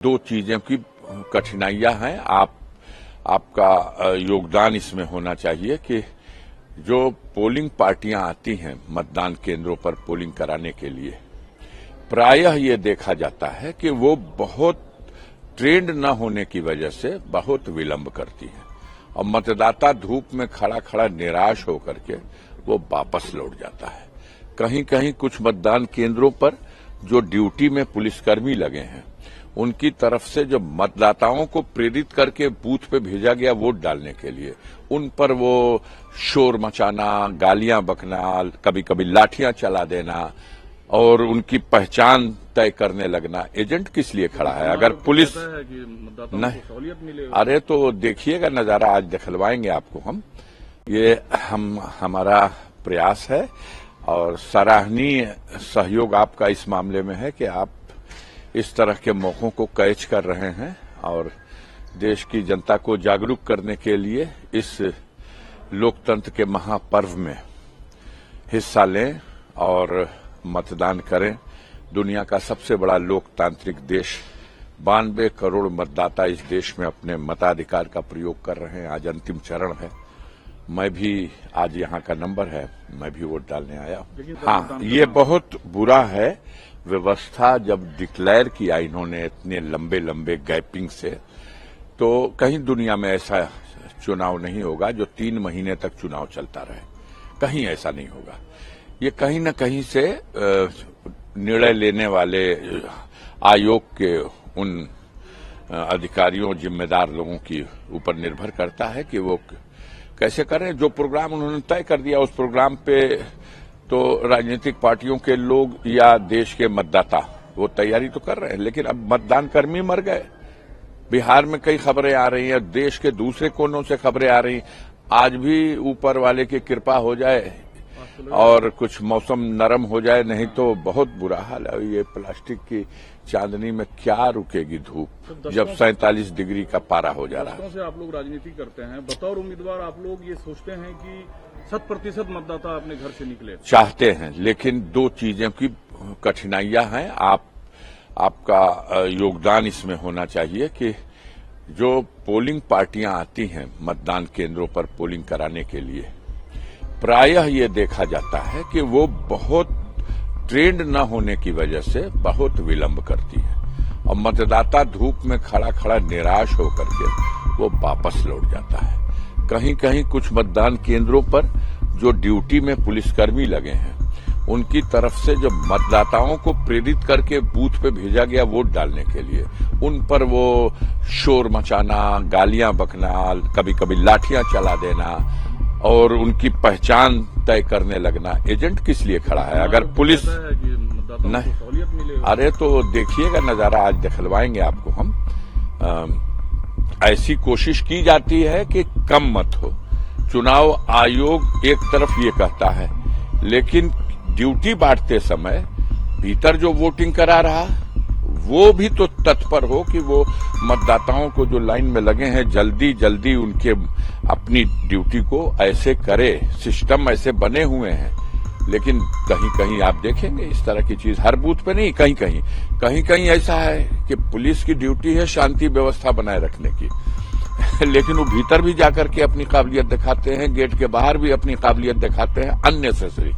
दो चीजें की कठिनाइयां हैं। आपका योगदान इसमें होना चाहिए कि जो पोलिंग पार्टियां आती हैं मतदान केंद्रों पर पोलिंग कराने के लिए, प्रायः ये देखा जाता है कि वो बहुत ट्रेंड न होने की वजह से बहुत विलंब करती हैं और मतदाता धूप में खड़ा खड़ा निराश होकर के वो वापस लौट जाता है। कहीं कहीं कुछ मतदान केंद्रों पर जो ड्यूटी में पुलिसकर्मी लगे हैं, उनकी तरफ से जो मतदाताओं को प्रेरित करके बूथ पे भेजा गया वोट डालने के लिए, उन पर वो शोर मचाना, गालियां बकना, कभी कभी लाठियां चला देना और उनकी पहचान तय करने लगना। एजेंट किस लिए खड़ा है? अगर पुलिस नहीं, अरे तो देखिएगा नजारा, आज दिखलवाएंगे आपको हम। ये हमारा प्रयास है और सराहनीय सहयोग आपका इस मामले में है कि आप इस तरह के मौकों को कैच कर रहे हैं और देश की जनता को जागरूक करने के लिए इस लोकतंत्र के महापर्व में हिस्सा लें और मतदान करें। दुनिया का सबसे बड़ा लोकतांत्रिक देश, 92 करोड़ मतदाता इस देश में अपने मताधिकार का प्रयोग कर रहे हैं। आज अंतिम चरण है। मैं भी, आज यहाँ का नंबर है, मैं भी वोट डालने आया हूँ। हाँ, ये बहुत बुरा है। व्यवस्था जब डिक्लेयर किया इन्होंने इतने लंबे लंबे गैपिंग से, तो कहीं दुनिया में ऐसा चुनाव नहीं होगा जो 3 महीने तक चुनाव चलता रहे। कहीं ऐसा नहीं होगा। ये कहीं न कहीं से निर्णय लेने वाले आयोग के उन अधिकारियों, जिम्मेदार लोगों की ऊपर निर्भर करता है कि वो कैसे करें। जो प्रोग्राम उन्होंने तय कर दिया उस प्रोग्राम पे तो राजनीतिक पार्टियों के लोग या देश के मतदाता वो तैयारी तो कर रहे हैं, लेकिन अब मतदान कर्मी मर गए। बिहार में कई खबरें आ रही हैं, देश के दूसरे कोनों से खबरें आ रही हैं। आज भी ऊपर वाले की कृपा हो जाए और कुछ मौसम नरम हो जाए, नहीं तो बहुत बुरा हाल है। ये प्लास्टिक की चांदनी में क्या रुकेगी धूप, जब 47 डिग्री का पारा हो जा रहा है। से आप लोग राजनीति करते हैं, बतौर उम्मीदवार आप लोग ये सोचते हैं कि 100% मतदाता अपने घर से निकले? चाहते हैं, लेकिन दो चीजें की कठिनाइयां हैं। आपका योगदान इसमें होना चाहिए कि जो पोलिंग पार्टियां आती हैं मतदान केंद्रों पर पोलिंग कराने के लिए, प्रायः ये देखा जाता है कि वो बहुत ट्रेंड न होने की वजह से बहुत विलंब करती है और मतदाता धूप में खड़ा खड़ा निराश होकर के वो वापस लौट जाता है। कहीं कहीं कुछ मतदान केंद्रों पर जो ड्यूटी में पुलिसकर्मी लगे हैं, उनकी तरफ से जो मतदाताओं को प्रेरित करके बूथ पे भेजा गया वोट डालने के लिए, उन पर वो शोर मचाना, गालियां बकना, कभी कभी लाठियां चला देना और उनकी पहचान तय करने लगना। एजेंट किस लिए खड़ा है? अगर पुलिस नहीं, अरे तो देखिएगा नजारा, आज दिखलवाएंगे आपको हम। ऐसी कोशिश की जाती है कि कम मत हो। चुनाव आयोग एक तरफ ये कहता है, लेकिन ड्यूटी बांटते समय भीतर जो वोटिंग करा रहा वो भी तो तत्पर हो कि वो मतदाताओं को जो लाइन में लगे हैं जल्दी जल्दी उनके अपनी ड्यूटी को ऐसे करे। सिस्टम ऐसे बने हुए हैं, लेकिन कहीं कहीं आप देखेंगे इस तरह की चीज, हर बूथ पे नहीं, कहीं कहीं ऐसा है कि पुलिस की ड्यूटी है शांति व्यवस्था बनाए रखने की लेकिन वो भीतर भी जाकर के अपनी काबिलियत दिखाते हैं, गेट के बाहर भी अपनी काबिलियत दिखाते हैं अननेसेसरी।